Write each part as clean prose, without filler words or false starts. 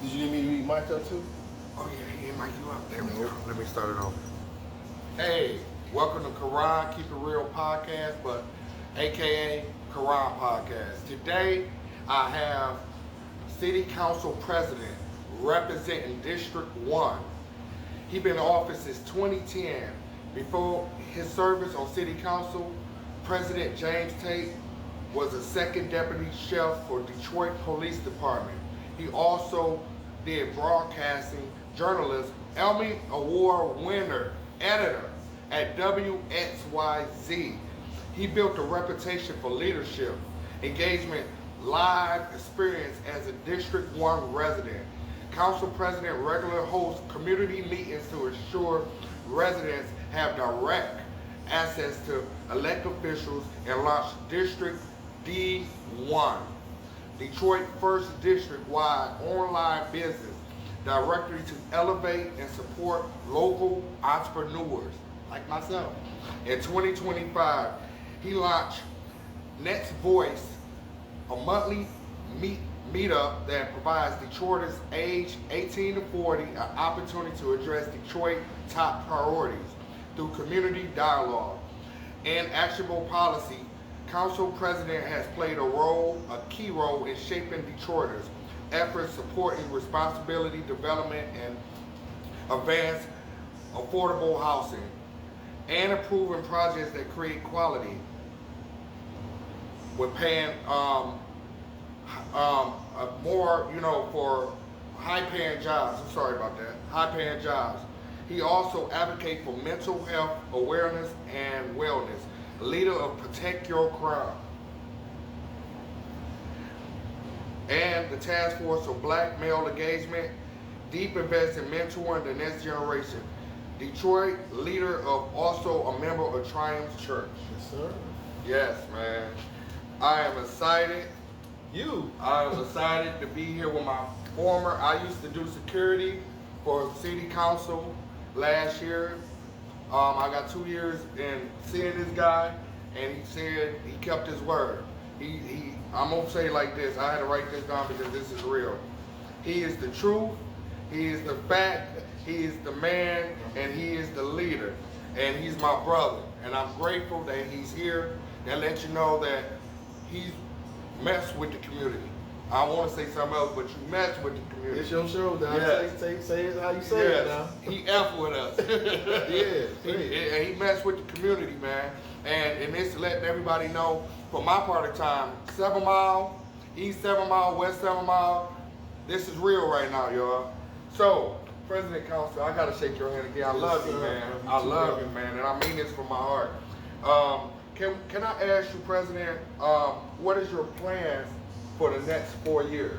Did you need me to read my up too? Oh yeah, mic you up. There we go. Let me start it off. Hey, welcome to Quran Keep It Real podcast, but AKA Quran podcast. Today I have City Council President representing District 1. He's been in office since 2010. Before his service on City Council, President James Tate was a second deputy sheriff for Detroit Police Department. He also did broadcasting journalist, Emmy Award winner, editor at WXYZ. He built a reputation for leadership, engagement, live experience as a District 1 resident. Council President regularly hosts community meetings to ensure residents have direct access to elected officials and launch District D1, Detroit First District-wide online business directory to elevate and support local entrepreneurs like myself. In 2025, he launched Next Voice, a monthly meetup that provides Detroiters aged 18 to 40 an opportunity to address Detroit top priorities through community dialogue and actionable policy. Council President has played a key role in shaping Detroiters' efforts supporting responsibility development and advance affordable housing and approving projects that create quality with paying more, for high-paying jobs. I'm sorry about that. High-paying jobs. He also advocates for mental health awareness and wellness. Leader of Protect Your Crown and the Task Force of Black Male Engagement, deep invest in mentoring the next generation. Detroit leader of also a member of Triumph Church. Yes, sir. Yes, man. I am excited. I was excited to be here with my I used to do security for City Council last year. I got 2 years in seeing this guy, and he said he kept his word. I'm gonna say it like this. I had to write this down because this is real. He is the truth. He is the fact. He is the man, and he is the leader. And he's my brother. And I'm grateful that he's here. That lets you know that he's messed with the community. I want to say something else, but you mess with the community. It's your show, now. Yes. Say it how you say it now. He F with us. He messed with the community, man. And it's to let everybody know, for my part of time, 7 Mile, East 7 Mile, West 7 Mile, this is real right now, y'all. So, President Council, I gotta shake your hand again. I love you, man. I love you, man. And I mean this from my heart. Can I ask you, President, what is your plans for the next 4 years?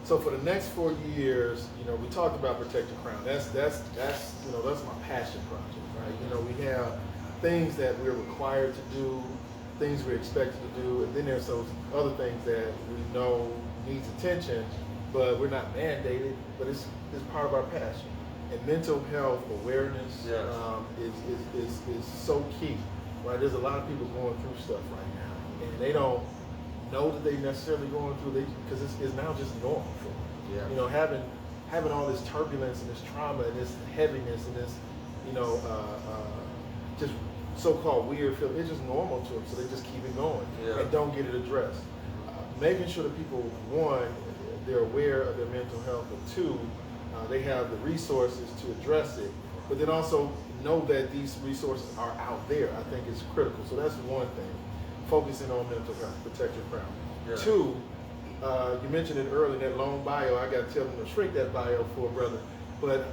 So for the next 4 years, we talked about Protect Your Crown. That's my passion project, right? We have things that we're required to do, things we're expected to do, and then there's those other things that we know needs attention, but we're not mandated, but it's part of our passion. And mental health awareness is so key, right? There's a lot of people going through stuff right now, and they don't know that they necessarily going through because it's now just normal for them. Yeah. Having all this turbulence and this trauma and this heaviness and this, just so-called weird feeling, it's just normal to them, so they just keep it going and don't get it addressed. Making sure that people, one, they're aware of their mental health, but two, they have the resources to address it, but then also know that these resources are out there, I think is critical. So that's one thing, focusing on mental health, Protect Your Crown. Yeah. Two, you mentioned it earlier, that long bio, I got to tell them to shrink that bio for a brother, but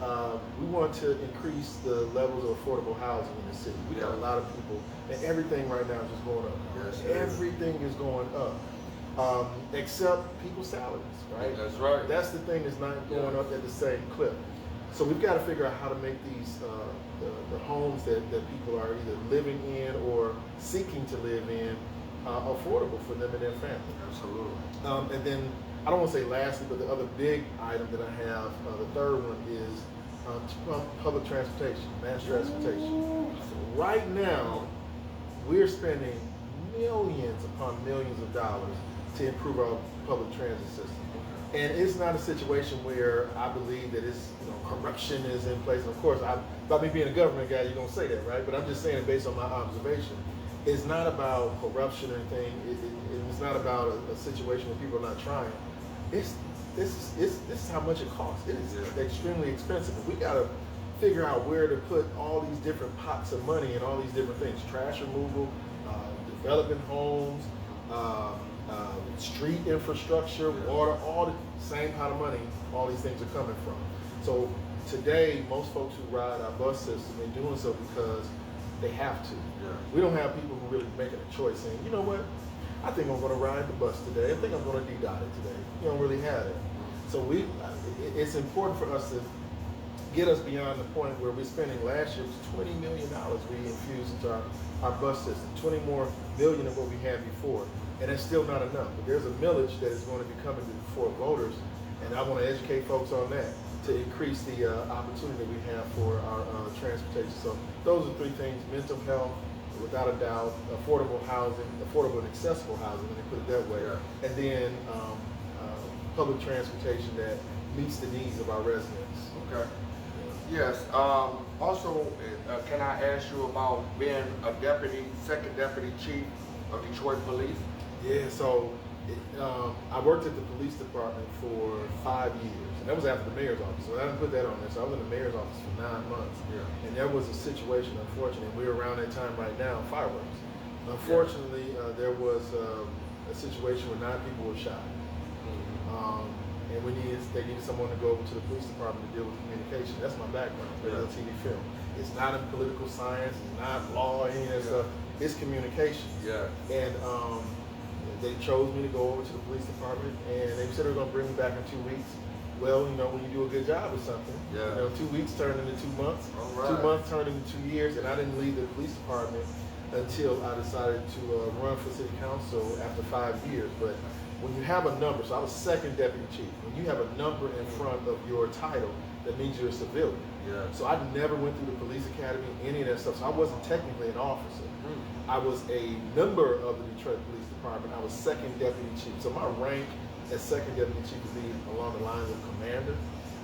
we want to increase the levels of affordable housing in the city. We got a lot of people, and everything right now is just going up. Yes, everything is going up, except people's salaries, right? That's right. That's the thing that's not going up at the same clip. So we've got to figure out how to make these the homes that people are either living in or seeking to live in affordable for them and their family. Absolutely. And then, I don't want to say lastly, but the other big item that I have, the third one is public transportation, mass transportation. Right now, we're spending millions upon millions of dollars to improve our public transit system. And it's not a situation where I believe that it's, corruption is in place. And of course, by me being a government guy, you're gonna say that, right? But I'm just saying it based on my observation. It's not about corruption or anything. It's not about a situation where people are not trying. This is how much it costs. It is extremely expensive. We gotta figure out where to put all these different pots of money and all these different things: trash removal, developing homes, street infrastructure, water, all the same pot of money. All these things are coming from. So today, most folks who ride our bus system, they're doing so because they have to. We don't have people who really making a choice saying, you know what, I think I'm going to ride the bus today. I think I'm going to D-dot it today. You don't really have it. So it's important for us to get us beyond the point where we're spending, last year was $20 million we infused into our bus system, 20 more million than what we had before. And that's still not enough. But there's a millage that is going to be coming before voters, and I want to educate folks on that to increase the opportunity that we have for our transportation. So those are three things: mental health, without a doubt, affordable housing, affordable and accessible housing, let me put it that way, and then public transportation that meets the needs of our residents. Okay. Yes. Also, can I ask you about being a second deputy chief of Detroit Police? Yeah. So I worked at the police department for 5 years. And that was after the mayor's office, so I didn't put that on there. So I was in the mayor's office for 9 months. And there was a situation, unfortunately, we're around that time right now, fireworks. Unfortunately, there was a situation where 9 people were shot. And they needed someone to go over to the police department to deal with communication. That's my background, TV film. It's not in political science, it's not law, any of that stuff. It's communication. And they chose me to go over to the police department, and they said they were going to bring me back in 2 weeks. Well, when you do a good job or something, 2 weeks turned into 2 months, 2 months turned into 2 years, and I didn't leave the police department until I decided to run for city council after 5 years. But when you have a number, so I was second deputy chief, when you have a number in front of your title, that means you're a civilian. So I never went through the police academy, any of that stuff, so I wasn't technically an officer. I was a member of the Detroit Police Department. I was second deputy chief. So my rank as second deputy chief would be along the lines of commander.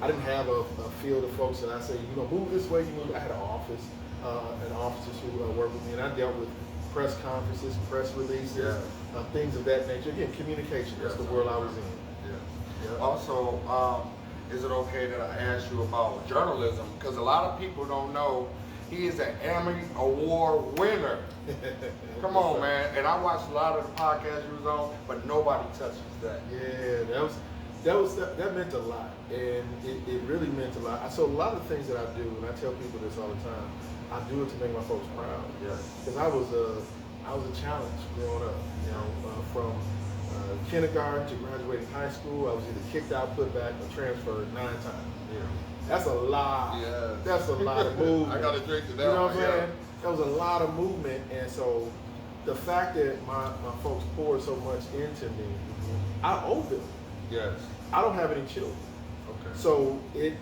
I didn't have a field of folks that I say, move this way, you move. I had an office, and officers who worked with me, and I dealt with press conferences, press releases, things of that nature. Again, communication, that's the world I was in. Also, is it okay that I ask you about journalism? Because a lot of people don't know he is an Emmy Award winner. Come on, man. And I watched a lot of the podcasts you was on, but nobody touches that. Yeah, that meant a lot, and it really meant a lot. So a lot of the things that I do, and I tell people this all the time, I do it to make my folks proud. Because I was a challenge growing up. From kindergarten to graduating high school, I was either kicked out, put back, or transferred 9 times. That's a lot. That's a lot of movement. I got to drink to that. You know what I'm saying? That was a lot of movement, and so the fact that my folks poured so much into me, I owe them. I don't have any children. So it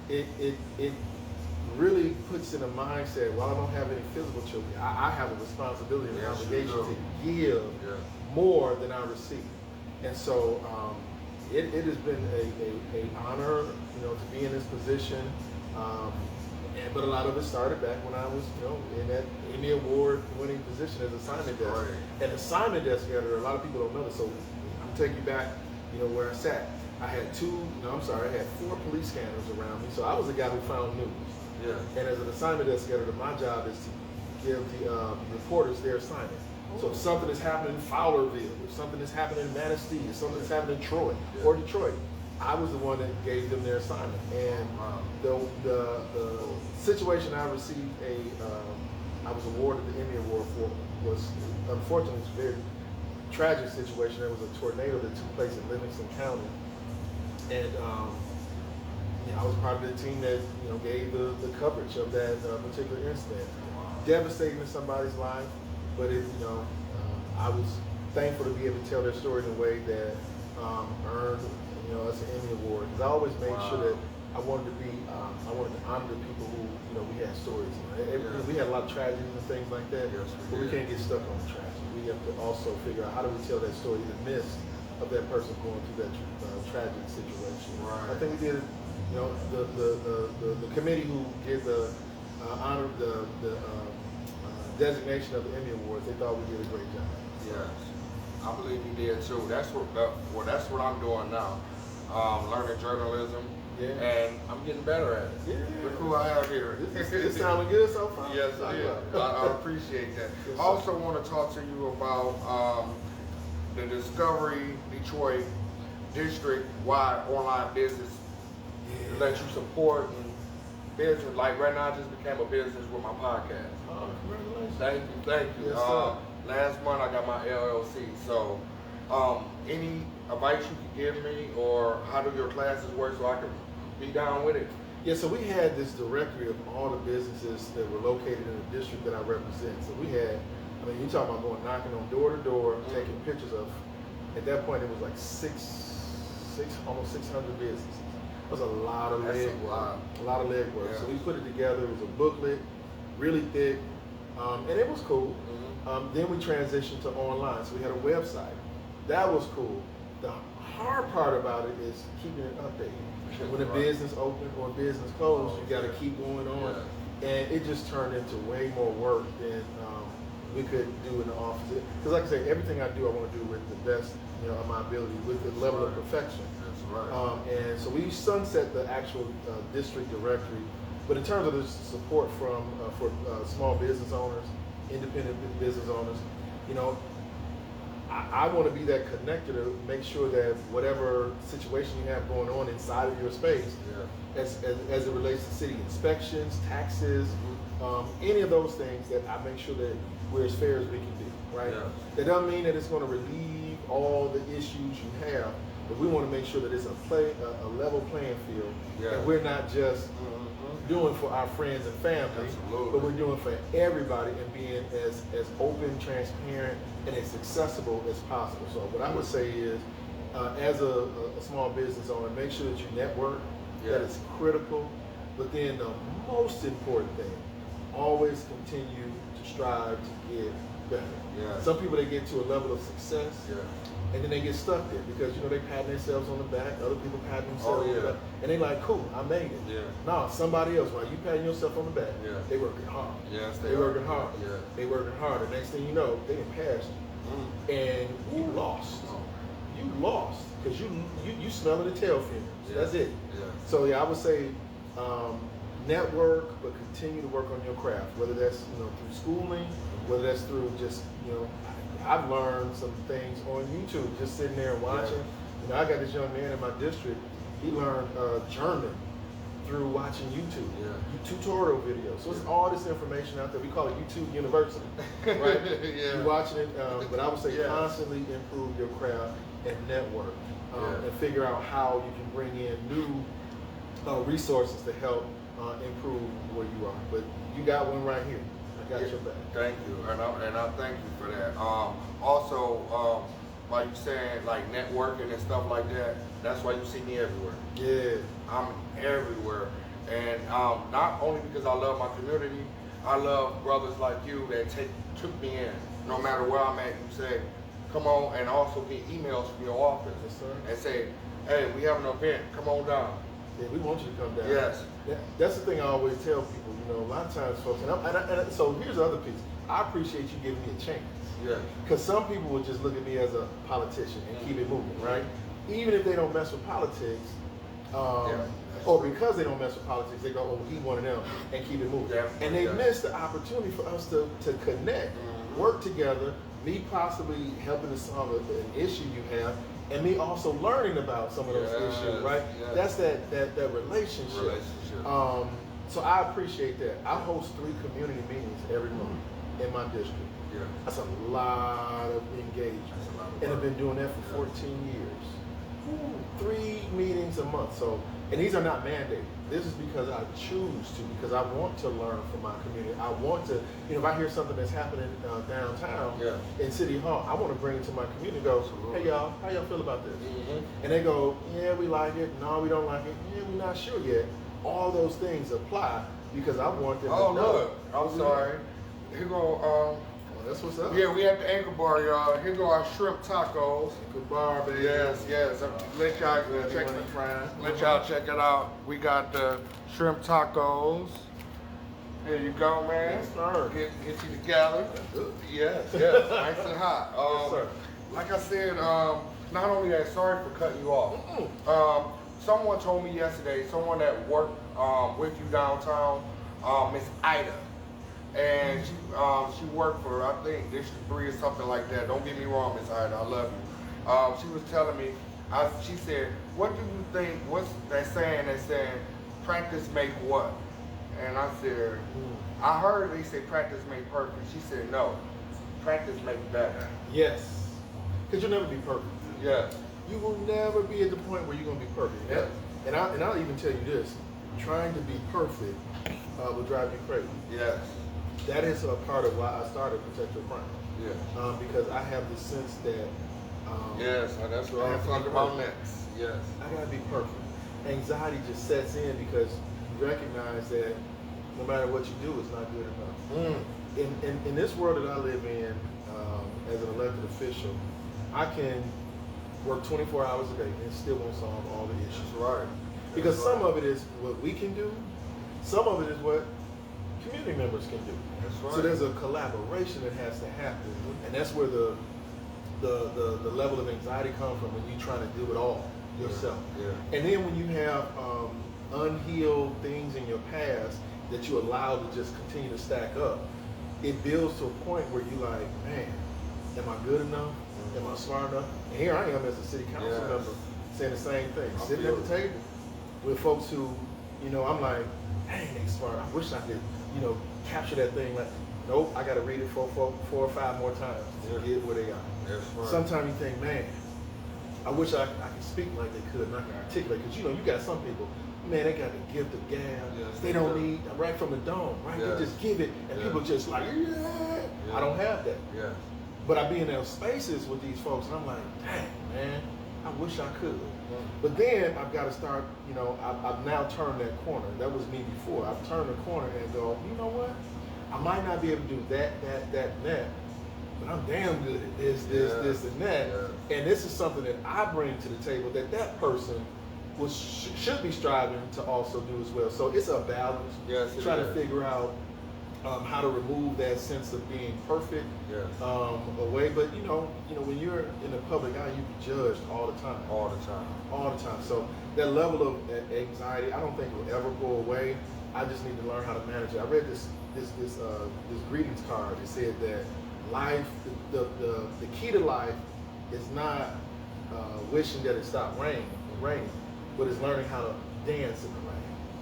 really puts in a mindset, while I don't have any physical children, I have a responsibility and an obligation to give more than I receive. And so it has been a honor, to be in this position. But a lot of it started back when I was, in that Emmy Award winning position as assignment desk. And assignment desk editor, a lot of people don't know this. So I'm taking you back, where I sat. I had 4 police scanners around me. So I was the guy who found news. And as an assignment desk editor, my job is to give the reporters their assignment. So if something is happening in Fowlerville, if something is happening in Manistee, if something is happening in Troy or Detroit, I was the one that gave them their assignment. And the situation I received I was awarded the Emmy Award for was, unfortunately, it's a very tragic situation. There was a tornado that took place in Livingston County. And I was part of the team that gave the coverage of that particular incident. Devastating to somebody's life, but I was thankful to be able to tell their story in a way that earned us an Emmy Award. Because I always made sure that I wanted to honor the people who we had stories. We had a lot of tragedies and things like that, but we can't get stuck on the tragedy. We have to also figure out how do we tell that story in the midst of that person going through that tragic situation. Right. I think we did, you know, the committee who did the honor the designation of the Emmy Awards. They thought we did a great job. Yes, I believe you did too. That's what I'm doing now. Learning journalism. Yeah. And I'm getting better at it. Yeah. Look who I have here. This sounding good so far? Yes, it is. I appreciate that. Yes, I also want to talk to you about the Discovery Detroit district-wide online business that you support and business. Like right now, I just became a business with my podcast. Oh, congratulations. Thank you. Yes, sir. Last month I got my LLC. So, any advice you could give me, or how do your classes work so I can be down with it? Yeah, so we had this directory of all the businesses that were located in the district that I represent. So we had, I mean, you talking about going knocking on door to door, taking pictures of. At that point, it was like almost 600 businesses. It was a lot of legwork. A lot of legwork. Yeah. So we put it together. It was a booklet, really thick, and it was cool. Then we transitioned to online. So we had a website. That was cool. The hard part about it is keeping it updated. When a business opened or a business closed, you got to keep going on. Yeah. And it just turned into way more work than we could do in the office. Because like I say, everything I do, I want to do with the best, you know, of my ability, with the level of perfection. That's right. And so we sunset the actual district directory. But in terms of the support from for small business owners, independent business owners, you know, I want to be that connector to make sure that whatever situation you have going on inside of your space, as it relates to city inspections, taxes, any of those things, that I make sure that we're as fair as we can be, right? Yeah. That doesn't mean that it's going to relieve all the issues you have, but we want to make sure that it's a level playing field, and we're not just doing for our friends and family, but we're doing for everybody, and being as open, transparent, and as accessible as possible. So what I would say is, as a small business owner, make sure that you network. That is critical. But then the most important thing, always continue to strive to get better. Some people, they get to a level of success, and then they get stuck there because, you know, they pat themselves on the back, other people pat themselves on the back, and they like, cool, I made it. No, somebody else, while you patting yourself on the back, they working hard. Yes, they working hard. They working hard. The next thing you know, they done passed you, and you lost. You lost because you smelling the tail fumes. That's it. So yeah, I would say network, but continue to work on your craft. Whether that's, you know, through schooling, whether that's through just, you know, I've learned some things on YouTube just sitting there and watching. You know, I got this young man in my district. He learned German through watching YouTube, tutorial videos. So it's all this information out there. We call it YouTube University, right? You're watching it, but I would say constantly improve your craft and network, and figure out how you can bring in new resources to help improve where you are. But you got one right here. I got your back. Thank you, and I thank you for that. Also, like you saying, like networking and stuff like that. That's why you see me everywhere. Yeah, I'm everywhere, and not only because I love my community, I love brothers like you that took me in. No matter where I'm at, you say, come on, and also get emails from your office and say, hey, we have an event, come on down. Yeah, we want you to come down. Yes. That's the thing I always tell people. You know, a lot of times, folks, and so here's the other piece. I appreciate you giving me a chance. Yeah. Because some people would just look at me as a politician and keep it moving, right? Even if they don't mess with politics, or because they don't mess with politics, they go, oh, he's one of them, and keep it moving. And they miss the opportunity for us to connect, work together, me possibly helping to solve an issue you have, and me also learning about some of those issues, right? That's that relationship. So I appreciate that. I host 3 community meetings every month in my district. That's a lot of engagement. And I've been doing that for 14 years. 3 meetings a month. So, and these are not mandated. This is because I choose to, because I want to learn from my community. I want to, you know, if I hear something that's happening downtown in City Hall, I want to bring it to my community and go, hey y'all, how y'all feel about this? And they go, yeah, we like it. No, we don't like it. Yeah, we're not sure yet. All those things apply because I want them to know. Look, I'm sorry. Here go, That's what's up. Yeah, we at the Anchor Bar, y'all. Here go our shrimp tacos. Anchor Bar, baby. Yes. Let y'all check it out. We got the shrimp tacos. Here you go, man. Yes, sir. Get you together. Yes, nice and hot. Yes, sir. Like I said, not only that, sorry for cutting you off. Someone told me yesterday, someone that worked with you downtown, Miss Ida, and she worked for, I think, District 3 or something like that. Don't get me wrong, Miss Ida, I love you. She was telling me, she said, what do you think, what's that saying that's saying, practice make what? And I said, I heard they say practice make perfect. She said, no, practice make better. Yes. Because you'll never be perfect. Yes. You will never be at the point where you're going to be perfect. Yes. And I'll even tell you this, trying to be perfect will drive you crazy. Yes. That is a part of why I started Protect Your Crown. Yeah. Because I have the sense that yes, that's what I'm talking about next. Yes. I gotta be perfect. Anxiety just sets in because you recognize that no matter what you do, it's not good enough. In this world that I live in, as an elected official, I can work 24 hours a day and still won't solve all the issues. Right. Because some of it is what we can do, some of it is what community members can do. That's right. So there's a collaboration that has to happen, and that's where the level of anxiety comes from when you try to do it all yourself. Yeah. And then when you have unhealed things in your past that you allow to just continue to stack up, it builds to a point where you're like, man, am I good enough? Am I smart enough? And here I am as a city council member saying the same thing, sitting at the table with folks who, I'm like, dang, they smart. I wish I could, capture that thing. Like, nope, I got to read it four or five more times to get where they are. That's right. Sometimes you think, man, I wish I could speak like they could and I can articulate. Because, you got some people, man, they got the gift of gab. Yes, they don't need, right from the dome, right? Yes. They just give it, and people just like, I don't have that. Yeah. But I be in those spaces with these folks, and I'm like, dang, man, I wish I could. But then I've got to start, I've now turned that corner. That was me before. I've turned the corner and go, you know what? I might not be able to do that, and that, but I'm damn good at this, and that. Yeah. And this is something that I bring to the table that person should be striving to also do as well. So it's a balance. Yes, trying to figure out how to remove that sense of being perfect away. But when you're in the public eye, you be judged all the time. All the time. So that level of anxiety, I don't think will ever go away. I just need to learn how to manage it. I read this greetings card. It said that life, the key to life is not wishing that it stopped raining, but it's learning how to dance in the rain.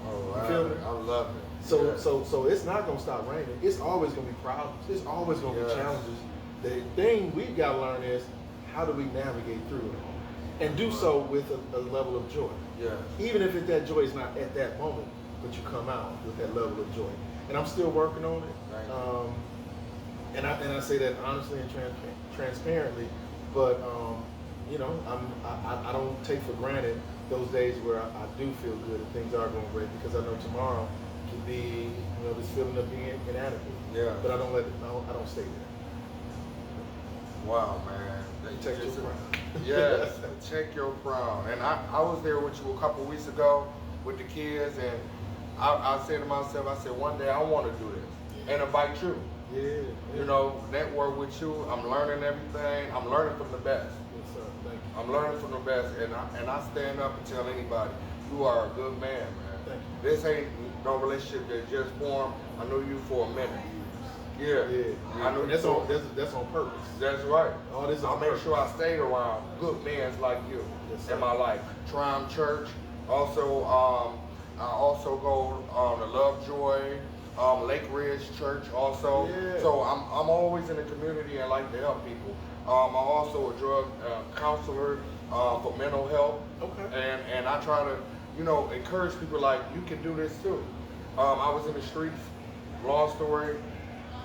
Oh, you feel me? I love it. So it's not gonna stop raining. It's always gonna be problems. It's always gonna be challenges. The thing we've got to learn is how do we navigate through it all, and do so with a level of joy. Yeah. Even if that joy is not at that moment, but you come out with that level of joy. And I'm still working on it. And I say that honestly and transparently. But I don't take for granted those days where I do feel good and things are going great, because I know tomorrow can be this feeling of being inadequate. Yeah. But I don't stay there. Wow, man. Protect your crown. Yes, protect your crown. And I was there with you a couple weeks ago with the kids, and I said to myself, one day I want to do this and invite you. Yeah. Network with you. I'm learning everything. I'm learning from the best. Yes, sir. Thank you. I'm learning from the best, and I stand up and tell anybody, you are a good man, man. Thank you. This ain't no relationship that just formed. I knew you for a minute. Yeah. I know that's on purpose. That's right. All this I'll make sure I stay around good men like you in my life. Triumph Church. Also, I also go to Lovejoy, Lake Ridge Church also. Yeah. So I'm always in the community and like to help people. I'm also a drug counselor for mental health. Okay. And I try to, encourage people like you can do this too. I was in the streets, long story,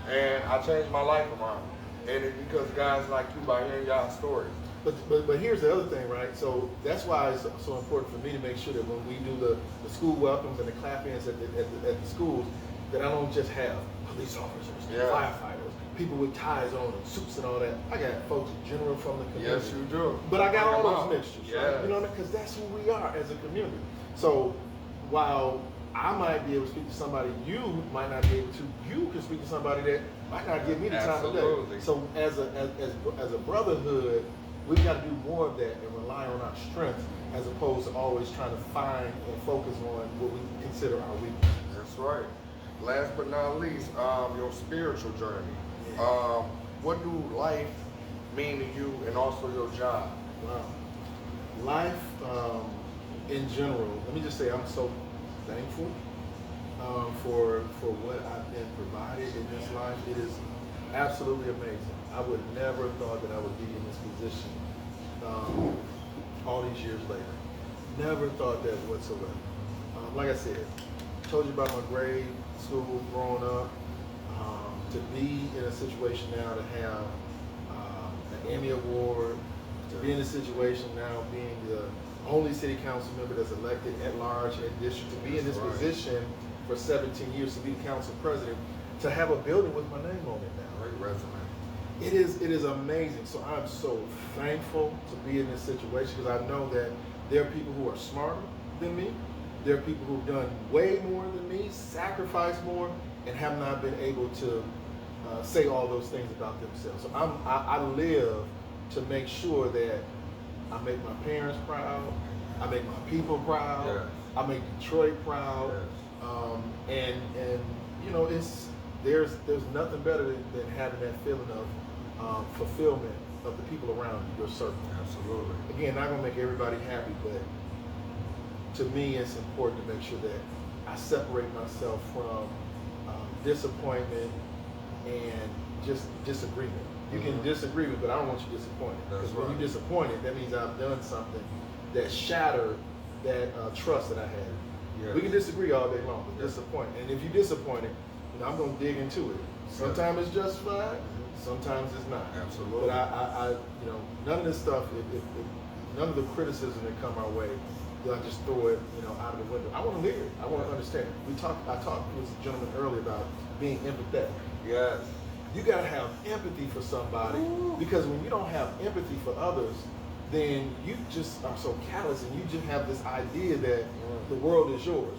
and I changed my life around. And it's because guys like you, by hearing y'all stories. But here's the other thing, right? So that's why it's so important for me to make sure that when we do the school welcomes and the clap-ins at the schools, that I don't just have police officers, firefighters, people with ties on and suits and all that. I got folks general from the community. Yes, you do. But I got all those mixtures, yeah. right? You know what I mean? Because that's who we are as a community. So while I might be able to speak to somebody you might not be able to, you can speak to somebody that might not give me the time of day. So as a brotherhood, we've got to do more of that and rely on our strength as opposed to always trying to find and focus on what we consider our weakness. That's right. Last but not least, your spiritual journey. Yeah. What do life mean to you and also your job? Wow. Life in general, let me just say I'm so thankful for what I've been provided in this life. It is absolutely amazing. I would never thought that I would be in this position all these years later. Never thought that whatsoever. Like I said, told you about my grade school growing up. To be in a situation now to have an Emmy award, to be in a situation now being the only city council member that's elected at large in district, to be in this position for 17 years, to be the council president, to have a building with my name on it now. Great resume. It is amazing. So I'm so thankful to be in this situation because I know that there are people who are smarter than me. There are people who've done way more than me, sacrificed more, and have not been able to say all those things about themselves. So I live to make sure that I make my parents proud, I make my people proud, yes. I make Detroit proud, yes. And you know there's nothing better than having that feeling of fulfillment of the people around you, your circle. Absolutely. Again, not gonna make everybody happy, but to me it's important to make sure that I separate myself from disappointment and just disagreement. You can disagree with, but I don't want you disappointed. Because when you're disappointed, that means I've done something that shattered that trust that I had. Yes. We can disagree all day long, but disappointed. And if you're disappointed, you know, I'm going to dig into it. Sometimes it's justified, sometimes it's not. Absolutely. But I you know, none of this stuff, none of the criticism that come our way, do I just throw it, you know, out of the window. I want to hear it. I want to understand it. I talked with a gentleman earlier about being empathetic. Yes. You got to have empathy for somebody because when you don't have empathy for others, then you just are so callous and you just have this idea that the world is yours.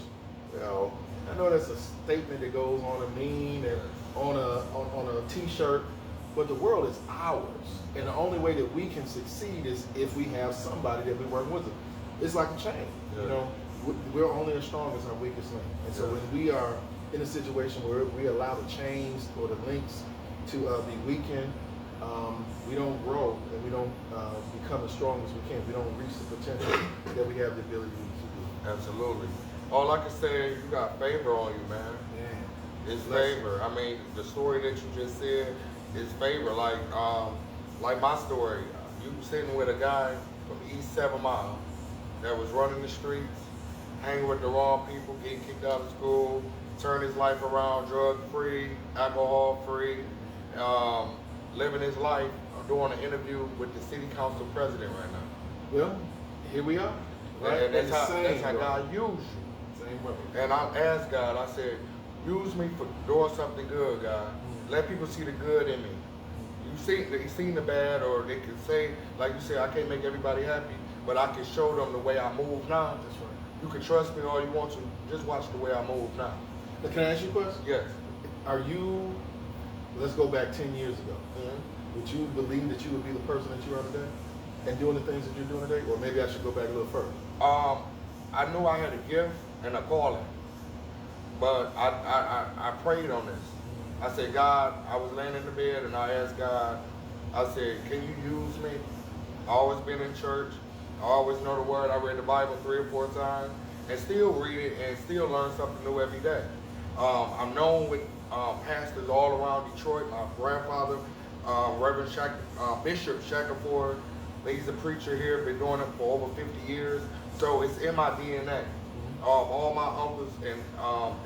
You know, I know that's a statement that goes on a meme and on a t-shirt, but the world is ours. And the only way that we can succeed is if we have somebody that we work with. It's like a chain. You know, we're only as strong as our weakest link. And so when we are in a situation where we allow the chains or the links to be weakened, we don't grow and we don't become as strong as we can. We don't reach the potential that we have the ability to do. Absolutely. All I can say is you got favor on you, man. Yeah. It's favor. I mean, the story that you just said is favor. Like my story, you sitting with a guy from East 7 Mile that was running the streets, hanging with the wrong people, getting kicked out of school, turn his life around, drug-free, alcohol-free, living his life, doing an interview with the city council president right now. Well, here we are. Right? And that's how God used you. Same way. And I asked God, I said, use me for doing something good, God. Let people see the good in me. You seen the bad, or they can say, like you said, I can't make everybody happy, but I can show them the way I move now. That's right. You can trust me all you want to. Just watch the way I move now. But can I ask you a question? Yes. Are you, let's go back 10 years ago. Would you believe that you would be the person that you are today? And doing the things that you're doing today? Or maybe I should go back a little further. I knew I had a gift and a calling, but I prayed on this. I said, God, I was laying in the bed and I asked God, I said, can you use me? I always been in church. I always know the word. I read the Bible 3 or 4 times and still read it and still learn something new every day. I'm known with pastors all around Detroit. My grandfather, Reverend Bishop Shackelford, he's a preacher here, been doing it for over 50 years. So it's in my DNA. All my uncles and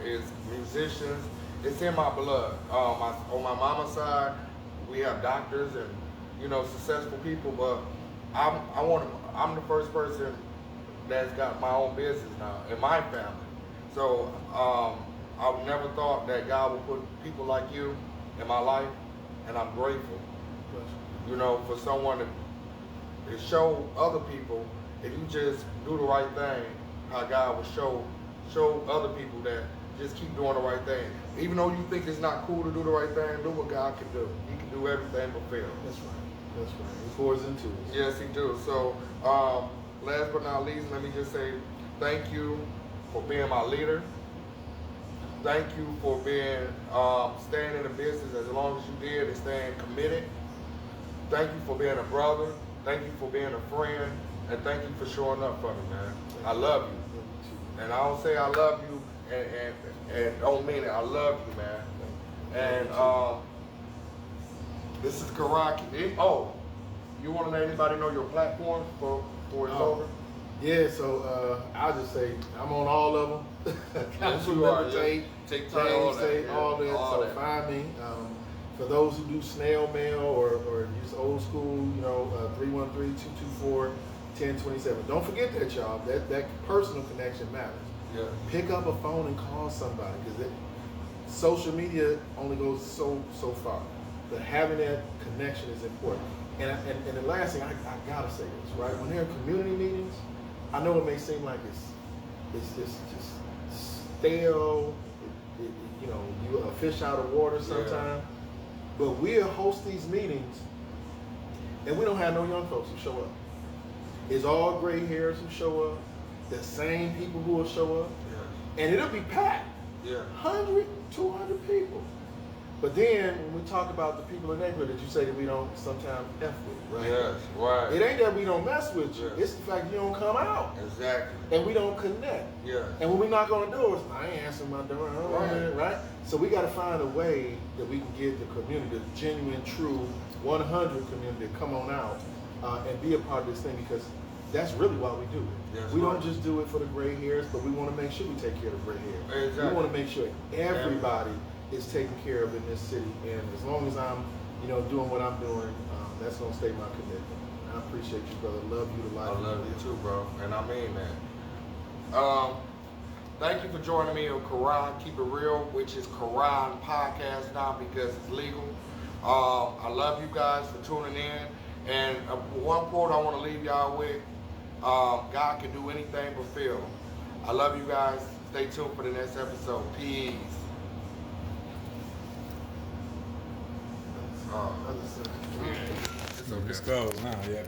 is musicians. It's in my blood. On my mama's side, we have doctors and successful people, but I'm the first person that's got my own business now in my family. So I never thought that God would put people like you in my life and I'm grateful. You know, for someone to show other people, if you just do the right thing, how God will show other people that just keep doing the right thing. Even though you think it's not cool to do the right thing, do what God can do. He can do everything but fail. That's right. That's right. He pours into us. Yes, he do. So, last but not least, let me just say thank you for being my leader. Thank you for being staying in the business as long as you did and staying committed. Thank you for being a brother. Thank you for being a friend. And thank you for showing up for me, man. I love you. And I don't say I love you and don't mean it. I love you, man. And this is Karaki. Oh, you want to let anybody know your platform before it's over? Yeah, so I'll just say I'm on all of them. Yes, you are. Tate, TikTok, all that. So find me. For those who do snail mail or use old school, 313-224-1027. Don't forget that, y'all. That personal connection matters. Yeah. Pick up a phone and call somebody, because social media only goes so far. But having that connection is important. And the last thing, I gotta say this, right? When there are community meetings, I know it may seem like it's just stale. You're a fish out of water sometimes. Yeah. But we'll host these meetings, and we don't have no young folks who show up. It's all gray hairs who show up, the same people who will show up, and it'll be packed. 100, 200 people. But then when we talk about the people in the neighborhood that you say that we don't sometimes F with, right? Yes, right. It ain't that we don't mess with you. It's the fact you don't come out. Exactly. And we don't connect. Yeah. And when we knock on the doors, I ain't answering my door. Right? So we got to find a way that we can get the community, the genuine, true, 100 community to come on out and be a part of this thing, because that's really why we do it. Yes, we don't just do it for the gray hairs, but we want to make sure we take care of the gray hairs. Exactly. We want to make sure everybody is taken care of in this city, and as long as I'm, doing what I'm doing, that's gonna stay my commitment. I appreciate you, brother. Love you to life. I love you too, bro, and I mean that. Thank you for joining me on Quran Keep It Real, which is Quran podcast now because it's legal. I love you guys for tuning in, and one quote I want to leave y'all with: God can do anything but fail. I love you guys. Stay tuned for the next episode. Peace. It's goes now, yeah.